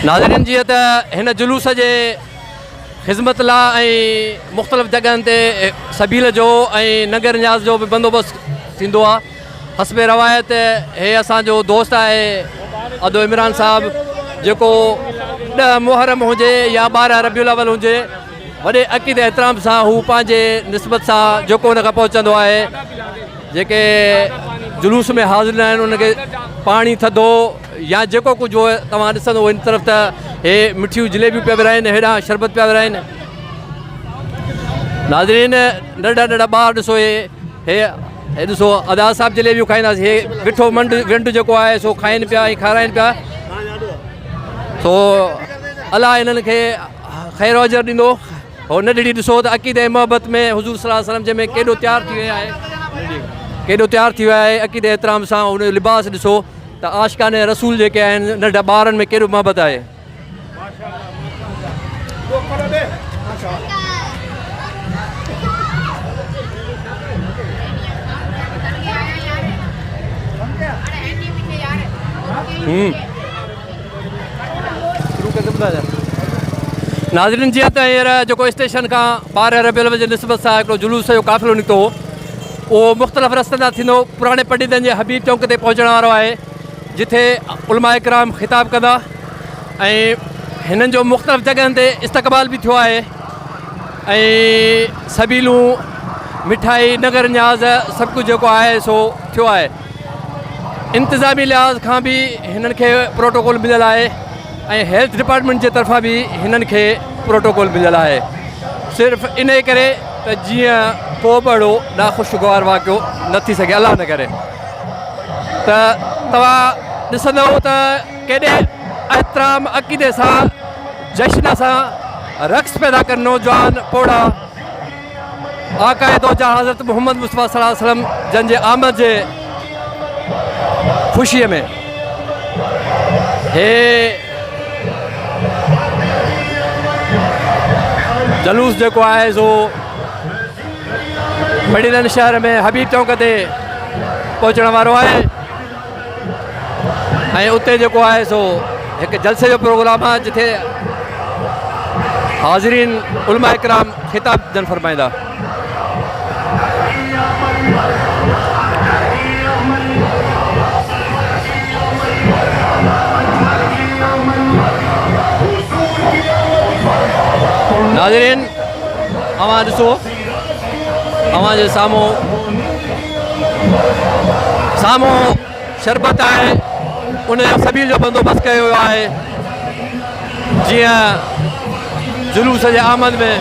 नाज़रीन, जीअं त हिन जुलूस जे ख़िदमत लाइ ऐं मुख़्तलिफ़ जॻहनि ते सबील जो ऐं नगर न्याज़ जो बि बंदोबस्तु थींदो आहे। हस्बे रवायत हे असांजो दोस्त आहे अदो इमरान साहिबु, जेको 10 मुहर्रम हुजे या 12 रबीउल अव्वल हुजे, वॾे अक़ीदे एतिराम सां हू पंहिंजे निस्बत सां जेको हुन खां पहुचंदो आहे। जेके जुलूस में हाज़िर आहिनि उनखे पाणी थधो या जेको कुझु तव्हां ॾिसंदो इन तरफ़ त हे मिठियूं जलेबियूं पिया विराइनि, हेॾा शरबत पिया विराइनि। नाज़रीन, नंढा नंढा ॿार ॾिसो, हे ॾिसो अदा साहिब जलेबियूं खाईंदासीं। हे गिठो विंड जेको आहे सो खाइनि पिया ऐं खाराइनि पिया। सो अलाह इन्हनि खे ख़ैर अजर ॾींदो। हो नंढड़ी ॾिसो त अक़ीदे मोहबत में हुज़ूर सल्लल्लाहु अलैहि वसल्लम जंहिंमें केॾो तयारु थी विया आहे, केॾो तयारु थी विया आहे। अक़ीदे एतिराम सां उन जो लिबास ॾिसो त आशिक़ाने रसूल जेके आहिनि नंढा ॿारनि में केॾो मोहबत आहे। नाज़रीन, जीअं त हींअर जेको स्टेशन खां 12 रबीउल अव्वल जे निस्बत सां हिकिड़ो जुलूस जो काफ़िलो निकितो, उहो मुख़्तलिफ़ रस्तनि तां थींदो पुराणे पंडितनि जे हबीब चौक ते पहुचण वारो आहे, जिथे उलमा इकराम ख़िताब कंदा ऐं हिननि जो मुख़्तलिफ़ जॻहनि ते इस्तक़बाल बि थियो आहे ऐं सबीलूं, मिठाई, नगर न्याज़ सभु कुझु जेको आहे सो थियो आहे। इंतिज़ामी लिहाज़ खां बि हिननि खे प्रोटोकॉल मिलियल आहे ऐं हेल्थ डिपार्टमेंट जे तरफ़ां बि हिननि खे प्रोटोकॉल मिलियल आहे। सिर्फ़ु इन करे त जीअं को बि अहिड़ो नाख़ुशगवार वाक़ियो न थी सघे, अलाह न करे। त तव्हां ॾिसंदव त केॾे एतिराम अक़ीदे सां जश्न सां रक़्स पैदा कनि नौजवान पोड़ा आक़ाए दो जहां हज़रत मोहम्मद मुस्तफ़ा सल्लल्लाहु अलैहि वसल्लम जन जे आमद जे ख़ुशीअ में। हे जलूस जेको आहे सो मदीना शहर में हबीब चौक ते पहुचण वारो आहे ऐं उते जेको आहे सो हिकु जलसे जो प्रोग्राम आहे, जिथे हाज़रीन उलमा इकराम ख़िताब जन फरमाईंदा। नाज़रीन, अवां ॾिसो, अवां जे साम्हूं शरबत आहे, उन जो सबील जो बंदोबस्तु कयो वियो आहे। जीअं जुलूस जे आमद में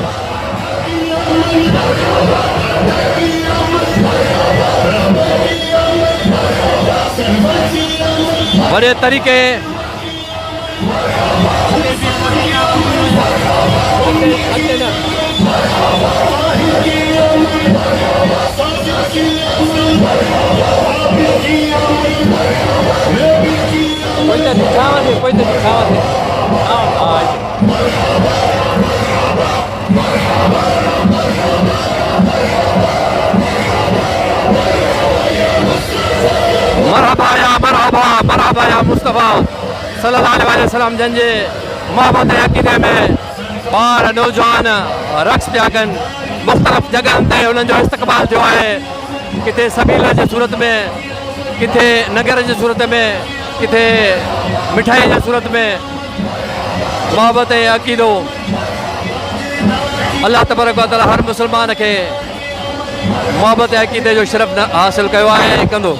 वॾे तरीक़े मरहबा या मुस्तफ़ा सल्लल्लाहु अलैहि वसल्लम जंहिंजे मोहब्बत अक़ीदे में ॿार नौजवान रक़्स पिया कनि। मुख़्तलिफ़ जॻहनि ते उन्हनि जो इस्तक़बाल थियो आहे, किथे सबील जे सूरत में, किथे नगर जी सूरत में, किथे मिठाई जी सूरत में। मोहब्बत ऐं अक़ीदो अल्लाह तबारक व तआला हर मुस्लमान खे मोहब्बत ऐं अक़ीदे जो शरफ़ हासिल कयो आहे ऐं कंदो।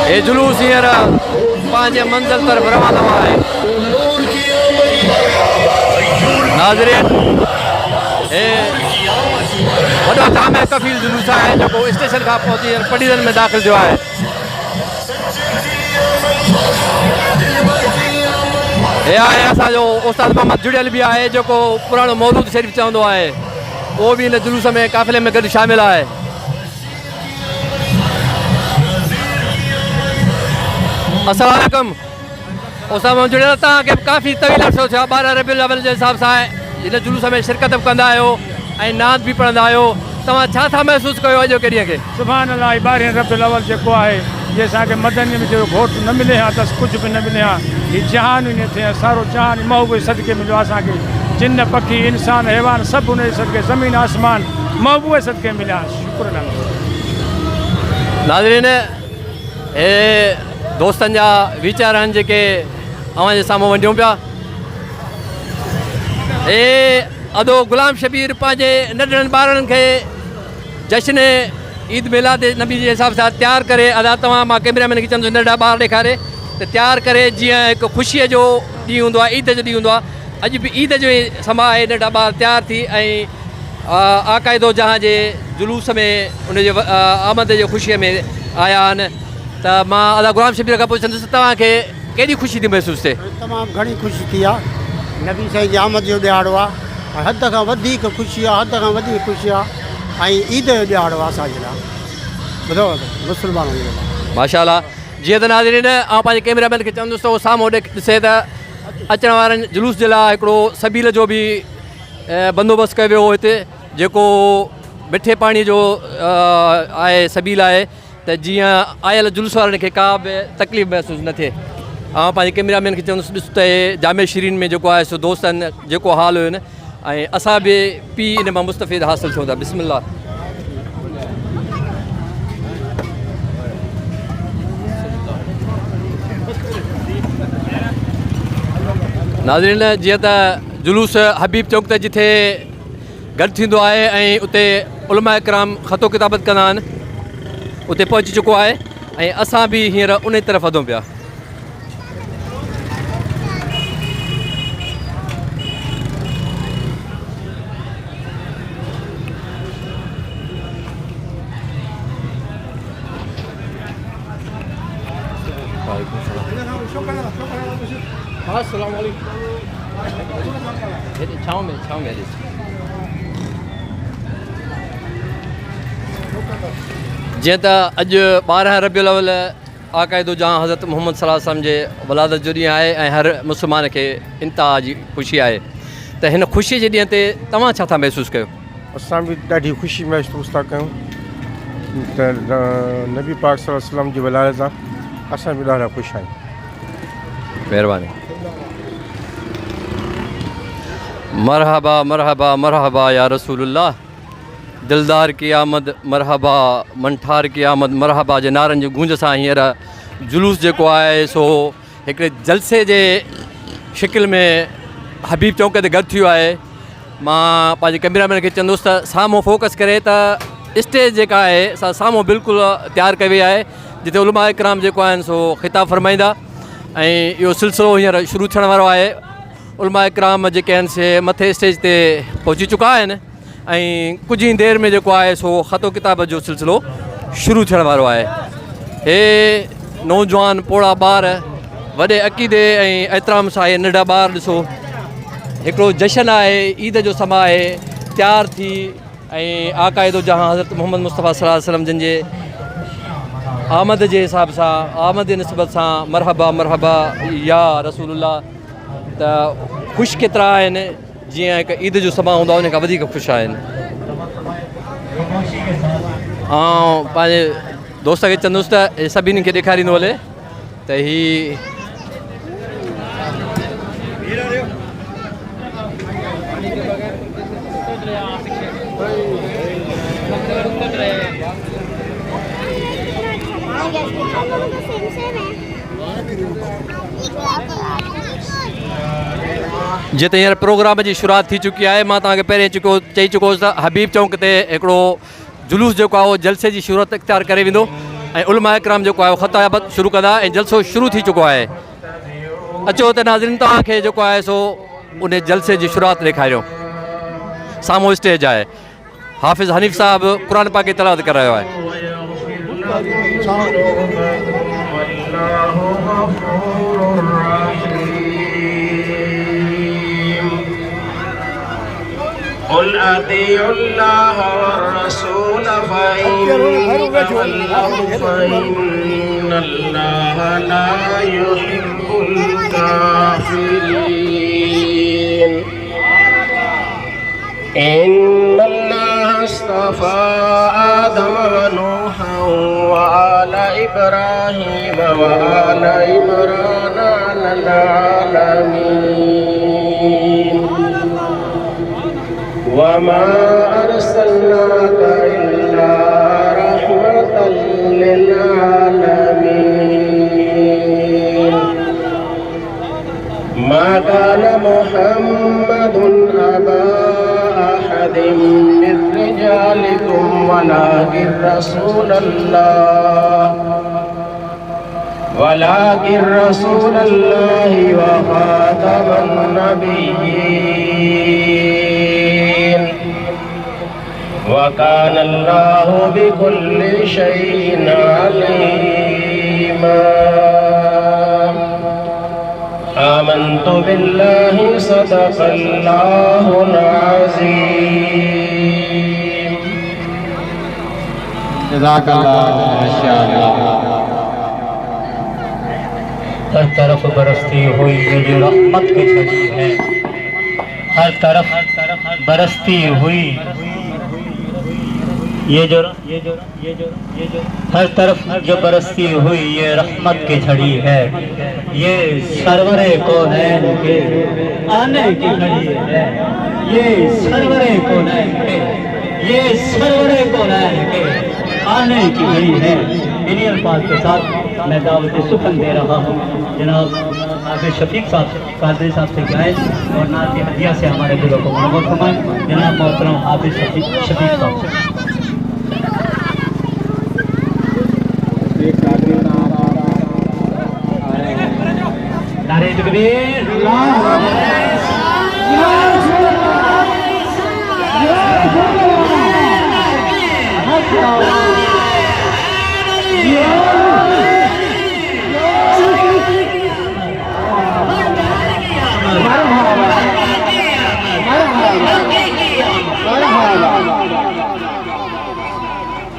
हे जुलूस हींअर पंहिंजे मंज़िल तरफ़ रवानो आहे। नाज़रीन, हे वॾो जामे कफ़ील जुलूस आहे जेको स्टेशन खां पहुची पडीरनि में दाख़िल थियो आहे। हे आहे असांजो उस्ताद मोहम्मद जुड़ियल बि आहे, जेको पुराणो मौलूद शरीफ़ चवंदो आहे, उहो बि हिन जुलूस में काफ़िले में गॾु शामिल आहे। अस्सलाम वालेकुम। उस्ताद मोहम्मद जुड़ियल, तव्हांखे काफ़ी तवील अर्सो थियो 12 रबीउल अव्वल जे हिसाब सां हिन जुलूस में शिरकत बि कंदा आहियो ऐं नात बि पढ़ंदा आहियो। तव्हां छा था महसूसु कयो अॼोके ॾींहं खे? सुभान अल्लाह, 12 रबीउल अव्वल जेको आहे जे असांखे मदनी में जो घोट न मिले हा त कुझु बि न मिले हा हीउ जहान ई न थिए सारो जहान महबूब जे सदके मिलियो आहे असांखे जिन पखी इंसान हैवान सभु उन जे सदके ज़मीन आसमान महबूब जे सदके मिलिया शुक्र नाज़रीन हे दोस्तनि जा वीचार आहिनि जेके अव्हां जे साम्हूं वंडियूं पिया हे अदो ग़ुलाम शबीर पंहिंजे नंढड़नि ॿारनि खे जश्न ईद मिलाद नबी जे हिसाब सां तयारु करे अदा तव्हां मां कैमरामैन खे चवंदुसि नंढा ॿार ॾेखारे त तयारु करे जीअं हिकु ख़ुशीअ जो ॾींहुं हूंदो आहे ईद जो ॾींहुं हूंदो आहे अॼु बि ईद जो ई समा आहे नंढा ॿार तयारु थी ऐं आक़ाइदो जहां जे जुलूस में उनजे आमद जे ख़ुशीअ में आया आहिनि त मां अदा ग़ुलाम शबीर खां पुछंदुसि तव्हांखे केॾी ख़ुशी थी महसूसु थिए? तमामु घणी ख़ुशी थी आहे नबी साईं जी आमद जो ॾियारो आहे ऐं हद खां वधीक ख़ुशी आहे हद खां वधीक ख़ुशी आहे ऐं ईद जो ॾियारो आहे असांजे लाइ ॿुधो मुस्लमाननि जे लाइ माशाअल्लाह। जीअं त नाज़रीन आउं पंहिंजे कैमरामैन खे चवंदुसि त उहो साम्हूं ॾिसे त अचण वारनि जुलूस जे लाइ हिकिड़ो सबील जो बि बंदोबस्तु कयो वियो हो हिते जेको मिठे पाणी जो आहे सबील आहे त जीअं आयल जुलूस वारनि खे का बि तकलीफ़ महसूसु न थिए। ऐं पंहिंजे कैमरामैन खे चवंदुसि ॾिस त हे जामे शीरीन में जेको आहे सो दोस्तनि जेको हाल हुयो न ऐं असां बि पी इन मां मुस्तफ़ीद हासिलु थियूं था। बिस्मिल्लाह। नाज़रीन जीअं त जुलूस हबीब चौक ते जिथे गॾु थींदो आहे ऐं उते उलमा इकराम ख़तो किताबत कंदा आहिनि उते पहुची चुको आहे ऐं असां बि हींअर उन तरफ़ वधूं पिया। जीअं त अॼु 12 रबियुल अव्वल आक़ाइदो जहां हज़रत मोहम्मद सल्लल्लाहु अलैहि वसल्लम जे वलादत जो ॾींहुं आहे ऐं हर मुस्लमान खे इंतिहा जी ख़ुशी आहे त हिन ख़ुशीअ जे ॾींहं ते तव्हां छा था महसूसु कयो? असां बि ॾाढी ख़ुशी महसूसु था कयूं त नबी पाक सल्लल्लाहु अलैहि वसल्लम जी वलादत सां असां बि ॾाढा ख़ुशि आहियूं। महिरबानी। मरहबा मरहबा मरहबा या रसूलुल्लाह दिलदार की आमद मरहबा मनठार की आमद मरहबा जे नारनि जी गूंज सां हींअर जुलूस जेको आहे सो हिकिड़े जलसे जे शिकिल में हबीब चौक ते गॾु थियो आहे। मां पंहिंजे कैमरामैन खे चवंदुसि त साम्हूं फोकस करे त स्टेज जेका आहे असां साम्हूं बिल्कुलु तयारु कई वई आहे जिते उलमा इकराम जेको आहिनि सो ख़िताब फरमाईंदा ऐं इहो सिलसिलो हींअर शुरू थियण वारो आहे। उलमा इकराम जेके आहिनि से मथे स्टेज ते पहुची चुका आहिनि ऐं कुझु ई देरि में जेको आहे सो ख़तो किताब जो सिलसिलो शुरू थियण वारो आहे। हे नौजवान पोड़ा ॿार वॾे अक़ीदे ऐं एतिराम सां इहे नंढा ॿार ॾिसो हिकिड़ो जशन आहे ईद जो समा आहे तयारु थी ऐं आक़ाइदो जहां हज़रत मोहम्मद मुस्तफ़ा सल्लल्लाहु अलैहि वसल्लम जिन जे आमद जे हिसाब सां आमद जे निस्बत सां मरहबा मरहबा या रसूलुल्लाह त ख़ुशि केतिरा आहिनि जीअं हिकु ईद जो समा हूंदो आहे उन खां वधीक ख़ुशि आहिनि। ऐं पंहिंजे दोस्त खे चवंदुसि त सभिनी खे ॾेखारींदो हले त हीअ जीअं त हींअर प्रोग्राम जी शुरूआति थी चुकी आहे। मां तव्हांखे पहिरें चई चुको हुउसि त हबीब चौक ते हिकिड़ो जुलूस जेको आहे उहो जलसे जी शुरूआत इख़्तियार करे वेंदो ऐं उलमा इकराम जेको आहे उहो ख़ताबत शुरू कंदा ऐं जलसो शुरू थी चुको आहे। अचो त नाज़रीन तव्हांखे जेको आहे सो उन जलसे जी शुरूआति ॾेखारियो। साम्हूं स्टेज आहे हाफ़िज़ हनीफ़ साहब क़ुर पाक जी तिलावत करे रहियो आहे। قل أطيعوا الله والرسول فإن الله لا يحب الكافرين إن الله اصطفى آدم ونوحا وآل إبراهيم وآل عمران على العالمين وما أرسلناك إلا رحمة للعالمين ما كان محمد أبا أحد من رجالكم ولكن رسول الله وخاتم النبيين وكان الله بكل شيء عليما آمنت بالله صدق الله العظيم हर तरफ बरसती हुई ये जो रहमत की छड़ी है, हर तरफ बरसती हुई ये जो हर तरफ जो बरसती हुई ये रहमत की छड़ी है, ये सरवरे कौनैन के आने की घड़ी है, ये सरवरे कौनैन के, ये सरवरे कौनैन के आने की घड़ी है। इन्हीं अल्फाज के साथ मैं दावत सुखन दे रहा हूँ। जनाब हाफिज शफीक साहब कादरी साहब से गाएं और नात की हदिया से हमारे दिलों को मुनव्वर फरमाएं। जनाब मोहतरम हाफिज शफीक साहब नारे तकबीर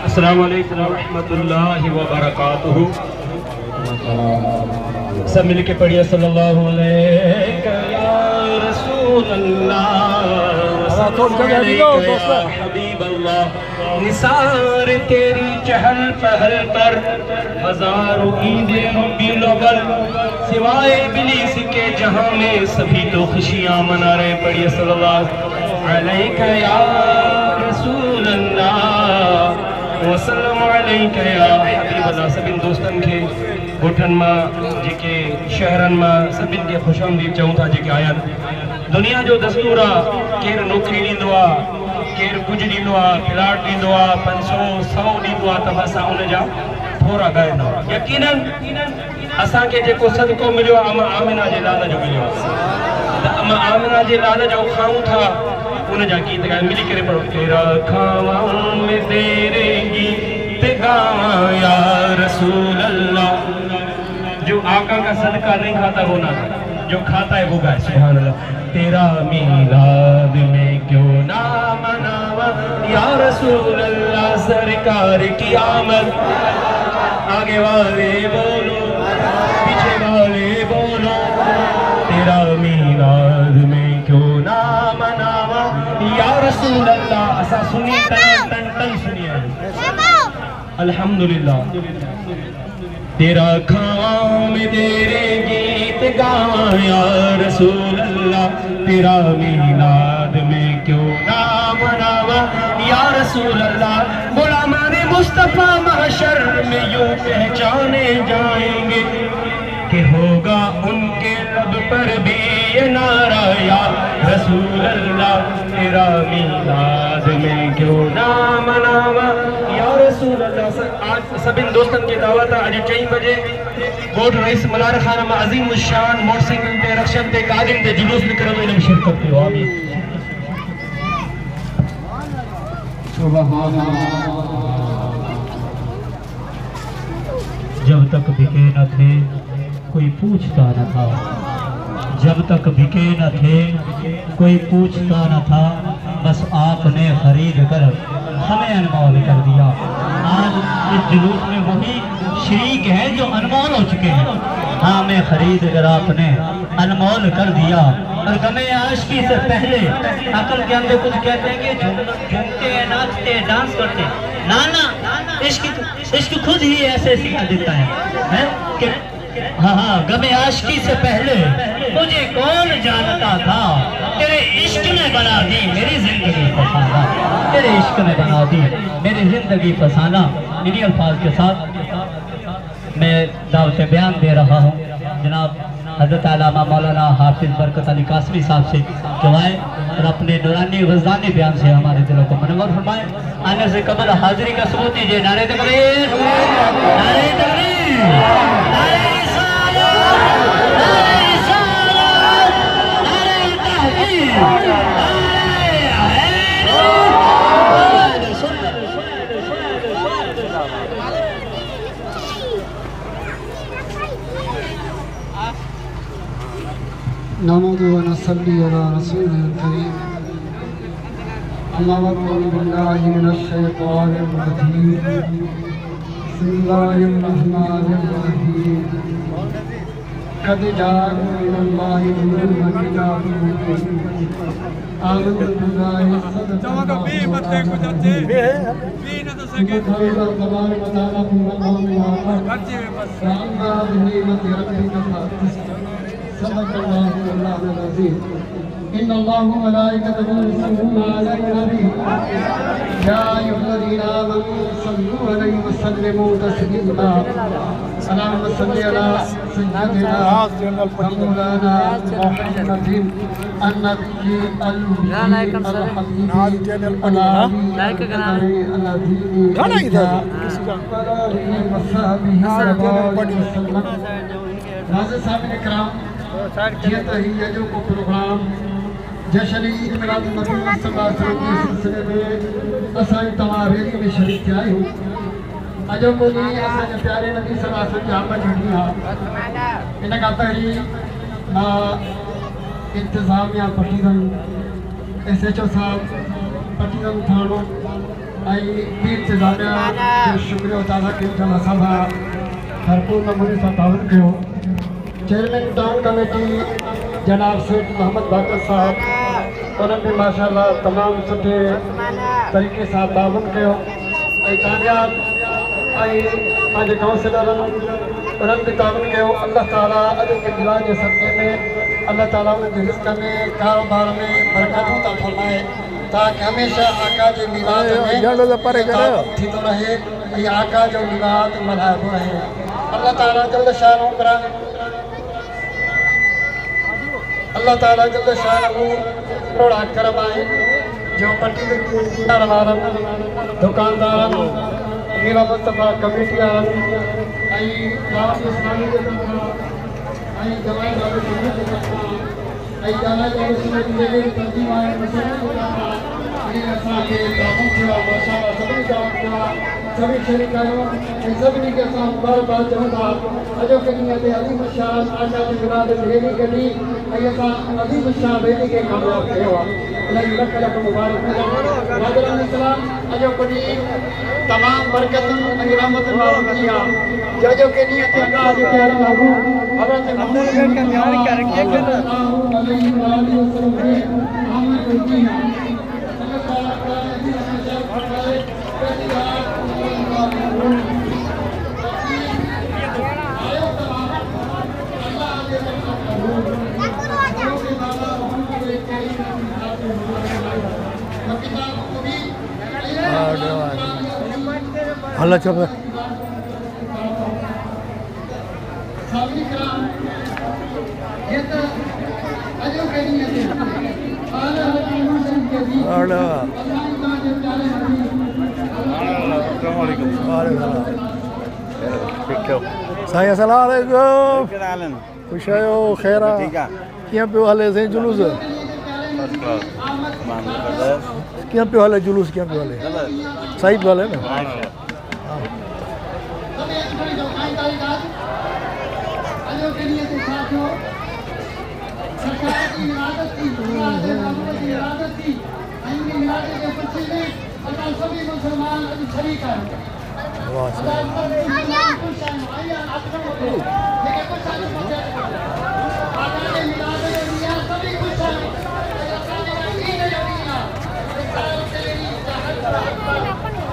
अस्सलामु अलैकुम व रहमतुल्लाहि व बरकातुहू। सब मिल के पढ़िए सल्लल्लाहु अलैहि या रसूल अल्लाह हबीब अल्लाह। निसार तेरी चहल पहल पर हजारों ईदे रबीउल अव्वल सिवाय इब्लीस के जहां में सभी तो खुशियां मना रहे। पढ़िए सल्लल्लाहु अलैहि या रसूल अल्लाह वसल्लम अलैका या हबीब अल्लाह। सभिन दोस्तन के गोठन मां जेके शहरन मां सभिन के खुशामदीद चऊं था जेके आया। दुनिया जो दस्तूर आ केर नौकरी ॾींदो आहे, केर कुझु ॾींदो आहे, प्लाट ॾींदो आहे, 500-100 ॾींदो आहे त बसि उन जा थोरा ॻाईंदा। यकीनन असांखे जेको सदको मिलियो आहे अमा आमिना जे लाल जो मिलियो आहे, त अमा आमिना जे लाल जो खाऊं था उन जा गीत ॻाए मिली करे पढ़ो। तेरा खावां में तेरे गीत गावां या रसूल अल्लाह। जो आका का सदका नहीं खाता वो ना गाए, जो खाता है वो गाए सुभान अल्लाह। तेरा मीलाद में क्यों ना मनावा या रसूल अल्लाह सरकार की आमद। आगे वाले बोलो पीछे वाले बोलो तेरा मीलाद में क्यों ना मनावा या रसूल अल्लाह। असा सुनी टन टन सुनिए अल्हम्दुलिल्लाह। तेरा खावां में तेरे गीत गावां या रसूल अल्लाह। तेरा मीलाद में क्यों ना मनावा या रसूल अल्लाह। गुलामाने मुस्तफा महशर में यूं पहचाने जाएंगे कि होगा उनके लब पर भी ये नारा या रसूल अल्लाह। तेरा मीलाद में क्यों ना मनावा या रसूल अल्लाह। आज सभिन दोस्तन की दावत आज 4 बजे गोठ रईस मलार खाना में अजीम शान मोटरसाइकिल पे रक्षन ते कादिम ते जुलूस निकलो इन शिरकत कयो। आमीन। सुभान अल्लाह। जब तक बिके न थे कोई पूछता न था, जब तक बिके न थे कोई पूछता न था, बस आपने खरीद कर हमें अनमोल कर दिया। आज इस जुलूस में वही शरीक हैं जो अनमोल हो चुके हैं। हमें खरीद कर आपने अनमोल कर दिया। और गमे आशिकी से पहले अकल के अंदर कुछ कहते हैं कि झूमते नाचते डांस करते, नाना इश्क खुद ही ऐसे सिखा देता है कि हाँ हाँ गमे आशिकी से पहले मुझे कौन जानता था, तेरे इश्क ने बना दी मेरी जिंदगी फसाना, तेरे इश्क ने बना दी मेरी जिंदगी फसाना। इन्हीं अल्फाज के साथ मैं दावत बयान दे रहा हूँ जनाब हज़रत अल्लामा मौलाना हाफिज बरकत अली कासमी साहब से दुआएं और अपने नूरानी वज़दानी बयान से हमारे दिलों को मनवर फरमाएं। आने से कबल हाजिरी का सबूत दीजिए। नारे तकबीर, नारे तकबीर, नारे रिसालत, नारे रिसालत, नारे तहकीर, नारे हैदर, नहमदु व नसल्ली अला रसूलिल करीम। अम्मा बाद अऊज़ु बिल्लाहि मिनश शैतानिर रजीम। बिस्मिल्लाहिर रहमानिर रहीम। क़द जाअकुम मिनल्लाहि नूरुन व किताबुम मुबीन। आमनतु बिल्लाहि सदक़ल्लाहु इन्नल्लाह व मलाइकतहु युसल्लूना अलन नबी या अय्युहल्लज़ीना आमनू सल्लू अलैहि व सल्लिमू तस्लीमा। अल्लाहुम्मा सल्लि अला सय्यिदिना व मौलाना मुहम्मदिन अन्नबी जो को प्रोग्राम जश्न ईद मिलाद नबी सल्लल्लाहु अलैहि वसल्लम के सिलसिले में असां तमाम रैली में शरीक थिया आहियूं। अॼो को ॾींहुं असांजे प्यारे नबी सल्लल्लाहु अलैहि वसल्लम जा आमद जो ॾींहुं आहे। इन खां पहिरीं मां इंतिज़ामिया पटीगन SHO साहब पटीगन थाणो ऐं ॿी इंतिज़ामिया जो शुक्रिया अदा कयूं था। असां भरपूर नमूने सां ताउन कयो। चेयरमैन टाउन कमेटी जनाब सेठ मोहम्मद बाकर साहब उन्होंने भी माशाल्लाह तमाम सुठे तरीक़े सां ताउन कयो ऐं कामयाब पंहिंजे काउंसिलरनि उन्हनि बि ताउन कयो। अल्लाह ताला अॼु के मिलाद जे सदक़े में अल्लाह ताला उन्हनि जे रिज़्क़ में कारोबार में बरकतूं था फरमाए ताकि हमेशह आका जे मिलाद में थींदो रहे ऐं आका जो मिलाद मल्हाइबो रहे। अल्लाह ताला जल्द शान अल्लाह ताला जल्द शानहू थोड़ा करम आहे जो पटी वारनि दुकानदारनि मीरा मुस्तफ़ा कमेटी वारनि ऐं दावत इस्लामी जे तरफ़ां ऐं जमायत वारनि जे तरफ़ां ऐं जमायत वारनि जे तंज़ीम आहे असांखे ताबू थियो आहे। माशाअल्लाह सभिनी ताबू थियो आहे, सभी शरीक आहियूं ऐं सभिनी खे असां मुबारकबाद चऊं था। अॼोके ॾींहं ते अज़ीम शान आशा जी मिलाद रैली कढी ऐं असां अज़ीम शान रैली खे कामयाबु कयो आहे। इलाही लख लख मुबारक नाज़रीन इस्लाम। अॼोको ॾींहुं तमामु बरकतुनि ऐं रहमतुनि वारो ॾींहुं आहे। अॼोके ॾींहं ते अल्लाह जे प्यारे महबूब हज़रत मोहम्मद हल्ला चल साईं अस्सलाम वालेकुम। खुश आहियो ख़ैर आहे? कीअं पियो हले साईं जुलूस? कीअं पियो हले जुलूस? कीअं पियो हले? सही पियो हले न?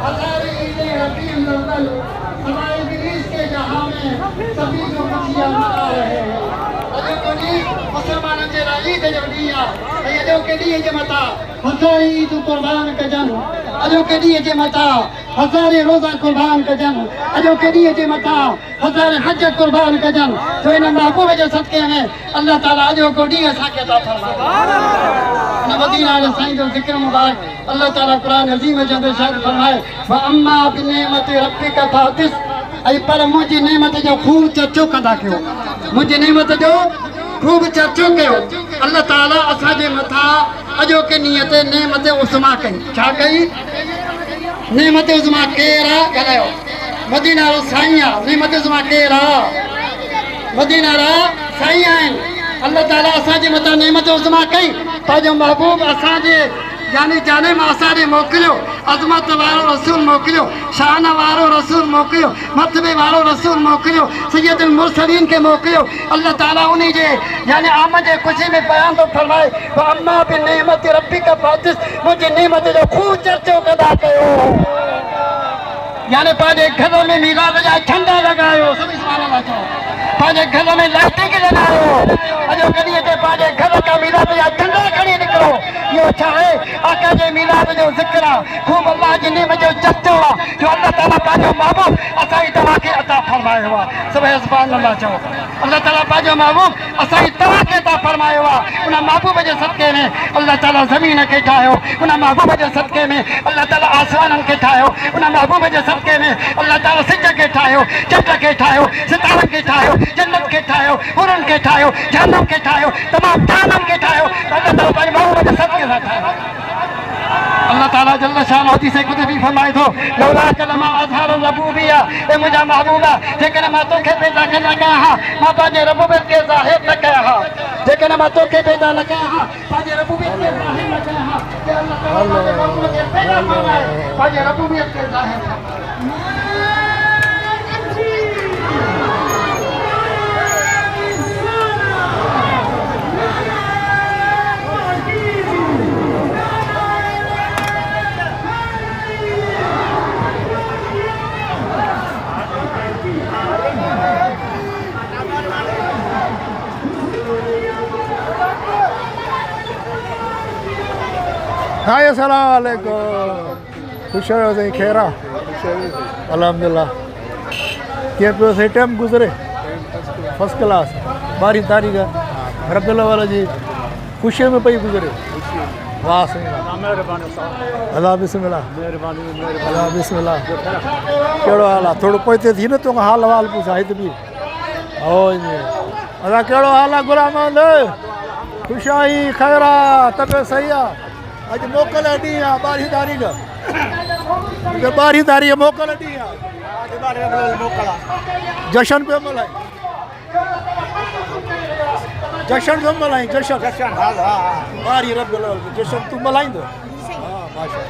Allah सभी को खुशियां मना रहे हैं अजो को ॾींहुं मुसलमाननि जे लाइ ईद जो ॾींहुं आहे ऐं अॼोके ॾींहं जे मथां हज़ार ईदूं क़ुर्बान कजनि अॼोके ॾींहं जे मथां हज़ारे रोज़ा क़ुर्बान कजनि अॼोके ॾींहं जे मथां हज़ारे हज क़ुर्बान कजनि छो इन महबूब जे सदके में अल्लाह ताला अॼोको ॾींहुं असांखे अता फरमाए इन मदीना वारे साईं जो ज़िक्र मुबारक अल्लाह ताला क़ुरान अज़ीम जे अंदरि शायदि फरमाए व अम्मा बिनेमति रब्बिका फहदिस ऐं पर मुंहिंजी नेमत जो ख़ूब चर्चो कंदा कयो मुंहिंजी नेमत जो ख़ूब चर्चो कयो अल्लाह ताला असांजे मथां अॼोके ॾींहं ते नेमत उस्मा कई छा कई नेमत उस्मा केरु आहे ॻाल्हायो मदीना वारो साईं आहे नेमत उस्मा केरु आहे मदीना वारा साईं आहिनि अल्लाह ताला असांजे मथां नेमत उस्मा कई पंहिंजो महबूब असांजे यानी जाने मां असांजे मोकिलियो अज़मत वारो रसूल मोकिलियो शान वारो रसूल मोकिलियो मतबे वारो रसूल मोकिलियो सैयदुल मुरसलीन खे मोकिलियो अल्लाह ताला उन जे यानी आमद जे ख़ुशी में बयान थो फरमाए व अम्मा बिनेमत रब्बिका फहदिस मुंहिंजी नेमत जो ख़ूब चर्चो कंदा कयो यानी पंहिंजे घर में मीलाद जा झंडा लॻायो सभी सुभाणे अल्लाह चओ पंहिंजे घर में लाइटिंग लॻायो अॼोके ॾींहं ते पंहिंजे घर खां मीलाद जा झंडा खणी निकिरो इहो छा आहे आका जे मीलाद जो ज़िक्र आहे ख़ूब अल्लाह जी नेमत जो चर्चो आहे जो अल्लाह ताला पंहिंजो महबूब असांजी तव्हांखे अता फरमायो आहे सभई सुभाणे अल्लाह चओ अल्लाह ताला पंहिंजो महबूब असांजी तव्हांखे अता फरमायो आहे उन महबूब जे सदके में अल्लाह ताला ज़मीन खे ठाहियो उन महबूब जे सदके में अल्लाह ताला आसमाननि खे ठाहियो उन महबूब जे सदके में अल्लाह ताला सिज खे ठाहियो चंड खे ठाहियो सितारनि खे ठाहियो जन्नत खे ठाहियो हुरनि खे ठाहियो जहन्नम खे ठाहियो तमामु थाननि खे ठाहियो अल्लाह ताला पंहिंजे महबूब जे सदके सां ठाहियो अल्लाह ताला जल्ल शान हदीस कुदबी फरमाए थो लौला कलमा अज़हर रबूबिया ए मुंहिंजा महबूबा जेकॾहिं मां तोखे पैदा न कया हा मां पंहिंजे रबूबियत खे ज़ाहिर न कया हा जेकॾहिं मां तोखे पैदा न कया हा पंहिंजे रबूबियत खे ज़ाहिर न कया हा अल्लाह ताला पंहिंजे महबूब खे पैदा फरमाए पंहिंजे रबूबियत खे ज़ाहिर हाय अस्सलाम वालेकुम खुश आहियो साईं ख़ैर आहे अल्हम्दुलिल्लाह कीअं पियो सही टाइम गुज़रे फर्स्ट क्लास 12 तारीख़ रबियुल अव्वल जी ख़ुशीअ में पई गुज़रे वाह साईं अल्लाह बिस्मिल्लाह अल्लाह बिस्मिल्लाह कहिड़ो हाल आहे थोरो पोइ थी न तो हाल वाल पुछा हिते बि हो अल्लाह कहिड़ो हाल आहे गुलाम ख़ुशि आई ख़ैर आहे तबियत सही आहे अॼु मोकल ॾींहुं आहे 12 तारीख़ 12 तारीख़ मोकल ॾींहुं आहे जशन पियो मल्हाई जशन पियो मल्हाई जशन 12 रबियुल अव्वल जशन तूं मल्हाईंदो हा माशा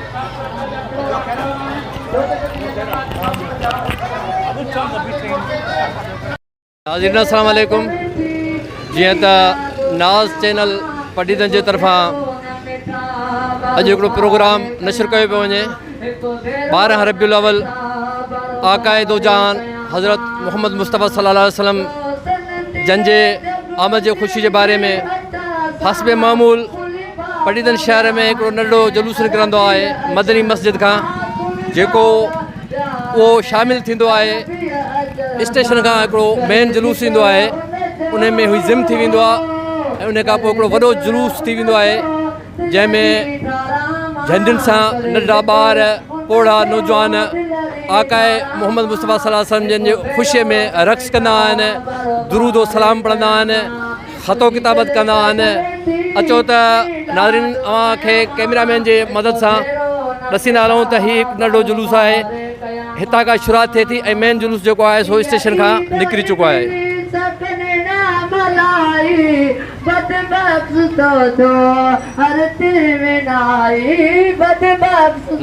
नाज़रीन अस्सलाम वालेकुम जीअं त नाज़ चैनल पटीदन जे तरफ़ां अॼु हिकिड़ो प्रोग्राम नशर कयो पियो वञे 12 रबियुल अव्वल आकाए दो जहान हज़रत मोहम्मद मुस्तफ़ा सल्लल्लाहु अलैहि वसल्लम जंहिंजे आमद जे ख़ुशी जे बारे में हस्बे मामूल पटीदन शहर में हिकिड़ो नंढो जुलूस निकिरंदो आहे मदनी मस्जिद खां जेको उहो शामिलु थींदो आहे स्टेशन खां हिकिड़ो मेन जुलूस ईंदो आहे उन में हुई ज़िम थी वेंदो आहे ऐं उन खां पोइ हिकिड़ो वॾो जुलूस थी वेंदो आहे जंहिंमें झंडियुनि सां नंढा ॿार पोड़ा नौजवान आकाए मोहम्मद मुस्तफ़ा सल्लल्लाहु अलैहि वसल्लम जंहिंजे ख़ुशीअ में रक़्स कंदा आहिनि दुरूद व सलाम पढ़ंदा आहिनि ख़तो किताबत कंदा आहिनि अचो त नाज़रीन अव्हांखे कैमरामैन जे मदद सां ॾसींदा रहूं त हीउ हिकु नंढो जुलूस आहे हितां खां शुरूआति थिए थी ऐं मेन जुलूस जेको आहे सो स्टेशन खां निकिरी चुको आहे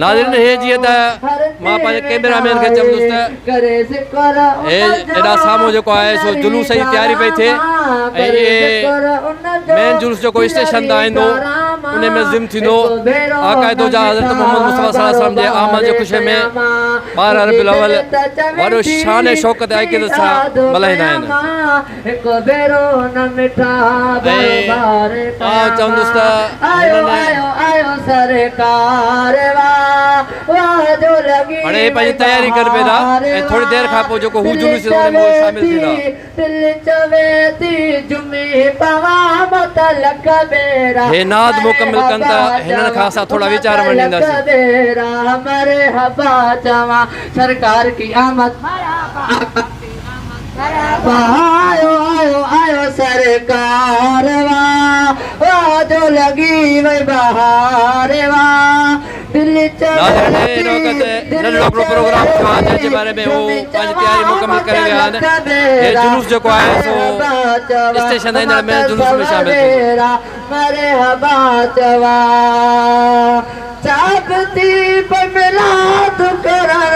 नाज़रीन हे जीअं त मां पंहिंजे कैमरामैन खे चवंदुसि त हे एॾा साम्हूं जेको आहे सो जुलूस जी तयारी पई थिए ऐं इहे मेन जुलूस जेको स्टेशन तां ईंदो उन में ज़िम थींदो आक़ाइदो जा हज़रत मोहम्मद मुस्तफ़ा सल्लल्लाहु अलैहि वसल्लम जे आमद जे ख़ुशी में 12 रबीउल अव्वल वॾो शान ऐं शौक़त ऐं अक़ीदत सां मल्हाईंदा आहिनि। चवंदुसि त हाणे हे पंहिंजी तयारी करे पिया था ऐं थोरी देरि खां पोइ जेको हू जुलूस हुन में शामिल थींदा। हे नाद मुकमिल कनि त हिननि खां असां थोरा वीचार वंडींदासीं। सरकार की आमद आयो आयो आयो सरकार वाह जो लगी वही बहार वाह दिल प्रोग्राम जंहिंजे बारे में वो पंहिंजी तयारी मुकमिल करे विया आहिनि। हे जुलूस जेको आहे सो स्टेशन ईंदड़ में जुलूस में शामिल थींदो। मरहबा चवा चाबती पर मिला तो करण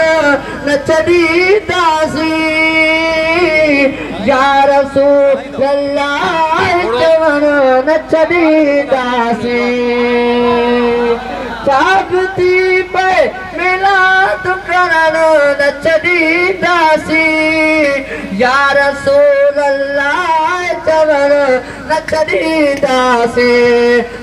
न छॾींदासी या रसूल अल्लाह चवण न छॾींदासी चाबती पे मिला तो करण न छॾींदासी या रसूल अल्लाह चवण न छॾींदासी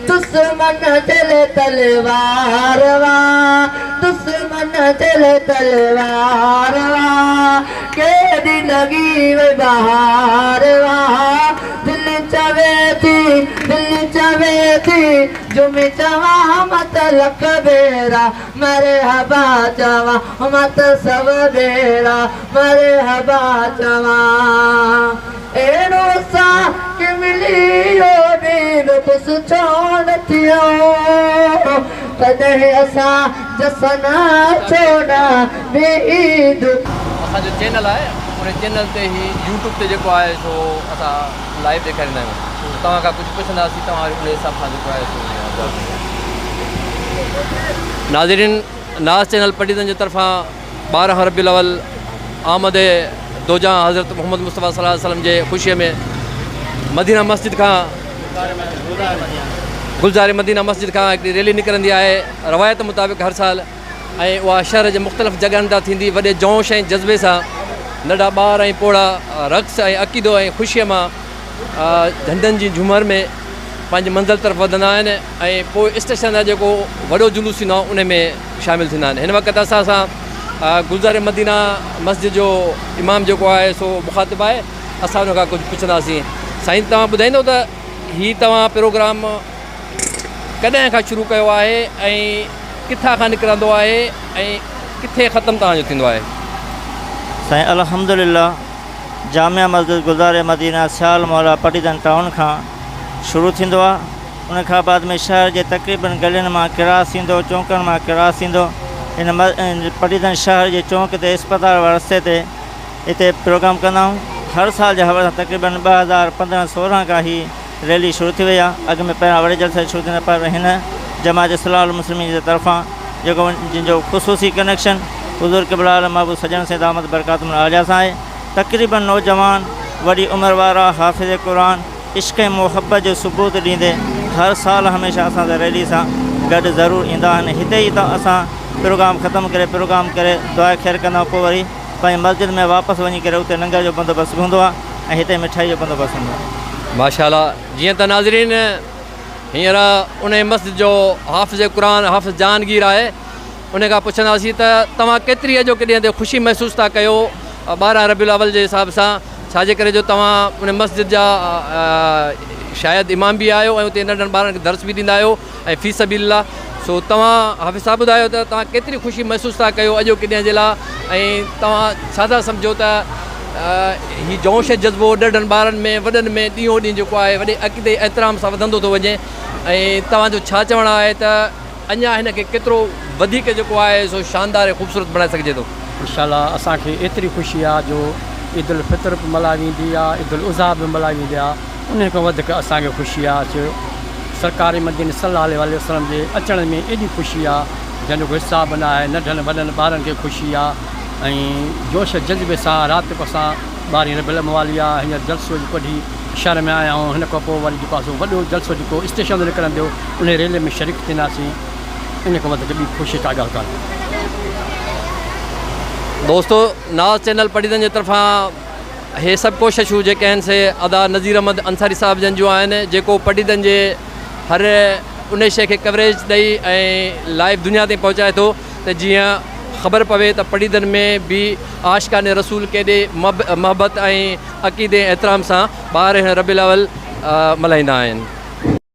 दुश्मन दिल तलवार वाह दुश्मन दिल तलवार वाह केॾी लगी वे बहार वाह दिल चवे थी जुमी चवा मत लख बेरा मरहबा चवा मत सब बेरा मरहबा चवा एड़ो सा के मिली यो दीन कुछ छोड़ थियो तॾहिं असां जसना छोड़ा बेईद। असांजो चैनल आहे उन चैनल ते ही यूट्यूब ते जेको आहे सो असां लाइव ॾेखारींदा आहियूं। तव्हां खां कुझु पुछंदासीं तव्हां उन हिसाब सां जेको आहे सो नाज़रीन नाज़ चैनल पटीदन जे तरफ़ां 12 रबीउल अव्वल आमद दोजा हज़रत मोहम्मद मुस्तफ़ा सल्लल्लाहु अलैहि वसल्लम जे ख़ुशीअ में मदीना मस्जिद खां गुलज़ारे मदीना मस्जिद खां हिकिड़ी रैली निकिरंदी आहे रवायत मुताबिक़ हर साल ऐं उहा शहर जे मुख़्तलिफ़ जॻहनि तां थींदी वॾे जोश ऐं जज़्बे सां नंढा ॿार ऐं पोड़ा रक़्स ऐं अक़ीदो ऐं ख़ुशीअ मां झंडनि जी झूमर में पंहिंजी मंज़िल तरफ़ वधंदा आहिनि ऐं पोइ स्टेशन जा जेको वॾो जुलूस थींदो आहे उन में शामिलु थींदा आहिनि। हिन वक़्तु असां सां गुलज़ारे मदीना मस्जिद जो इमाम जेको आहे सो मुखातिबु आहे। असां हुन खां कुझु पुछंदासीं। साईं तव्हां ॿुधाईंदो त हीउ तव्हां प्रोग्राम कॾहिं खां शुरू कयो आहे ऐं किथां खां निकिरंदो आहे ऐं किथे ख़तमु तव्हांजो थींदो आहे? साईं अल्हम्दुलिल्लाह जामिया मस्जिद गुलज़ारे मदीना सियाल मौला पटीदन टाउन खां शुरू थींदो आहे। उन खां बाद में शहर जे तक़रीबन गलियुनि मां किरास थींदो चौकनि मां किरास थींदो। इन पटीदन शहर जे चौक ते इस्पताल वारे रस्ते ते हिते प्रोग्राम कंदा आहियूं। हर साल जे हवाले सां तक़रीबन 2015-16 खां ही रैली शुरू थी वई आहे। अॻु में पहिरियां वॾे जलसे शुरू थींदा पर हिन जमात इस्लाहुल मुस्लिमीन जे तरफ़ां जेको जिनजो ख़ुसूसी कनेक्शन हुज़ूर क़िबला आलम महबूब सजन से दामद बरकातुहुल आलिया सां आहे। तक़रीबन नौजवान वॾी उमिरि वारा हाफ़िज़ क़ुरान इश्क़ ऐं मुहबत जो सबूत ॾींदे हर साल हमेशह असां रैली सां गॾु ज़रूरु ईंदा आहिनि। हिते ई त असां प्रोग्राम ख़तमु करे दुआ ख़ैर कंदा पोइ वरी पंहिंजी मस्जिद में वापसि वञी करे उते लंगर जो बंदोबस्तु हूंदो आहे ऐं हिते मिठाई जो बंदोबस्तु हूंदो आहे। माशाअल्लाह। जीअं त नाज़रीन हींअर उन मस्जिद जो हाफ़िज़ क़ुरान हाफ़िज़ जहांगीर आहे उन खां पुछंदासीं त तव्हां केतिरी अॼो केॾी ते ख़ुशी महसूसु था कयो 12 रबीउल अव्वल जे हिसाब सां छाजे करे जो तव्हां उन मस्जिद जा शायदि इमाम बि आहियो ऐं उते नंढनि ॿारनि खे दर्स बि ॾींदा आहियो ऐं फ़ी सबीलिल्लाह। सो तव्हां हाफ़िज़ साहब ॿुधायो त तव्हां केतिरी ख़ुशी महसूसु था कयो अॼो केॾीअ जे लाइ ऐं तव्हां छा था सम्झो त हीउ जोश जज़्बो नंढनि ॿारनि में वॾनि में ॾींहों ॾींहुं जेको आहे वॾे अक़ीदे एतिराम सां वधंदो थो वञे ऐं तव्हांजो छा चवणु आहे त अञा हिन खे केतिरो वधीक जेको आहे सो शानदार ऐं ख़ूबसूरत बणाए सघिजे थो? इंशाअल्लाह असांखे एतिरी ख़ुशी आहे जो ईद उल फितर बि मल्हाई वेंदी आहे ईद उल उज़हा बि मल्हाई वेंदी आहे उन खां वधीक असांखे ख़ुशी आहे छो सरकार मदीना सल्लल्लाहु अलैहि वसल्लम जे अचण में एॾी ख़ुशी आहे जंहिंजो को हिसाब न आहे। नंढनि वॾनि ॿारनि खे ख़ुशी आहे ऐं जोश जज़्बे सां राति को असां 12 रबीउल अव्वल आहे हींअर जलसो कढी शहर में आया हूँ। हिन खां पोइ वरी जेको आहे वॾो जलसो जेको स्टेशन ते निकिरंदो उन रैली में शरीक थींदासीं। इन खां वधीक ॿी ख़ुशी का ॻाल्हि कान्हे। दोस्तों, नाज़ चैनल पटीदन जे तरफ़ां हे सभु कोशिशूं जेके आहिनि से अदा नज़ीर अहमद अंसारी साहिब जन जो आहिनि, जेको पटीदन जे हर उन शइ खे कवरेज ॾेई ऐं लाइव दुनिया ताईं पहुचाए थो त जीअं ख़बर पवे त पटीदन में बि आशिकाने रसूल केॾे मोहबत ऐं अक़ीदे एतिराम सां ॿार हिन रबीउल अव्वल मल्हाईंदा आहिनि।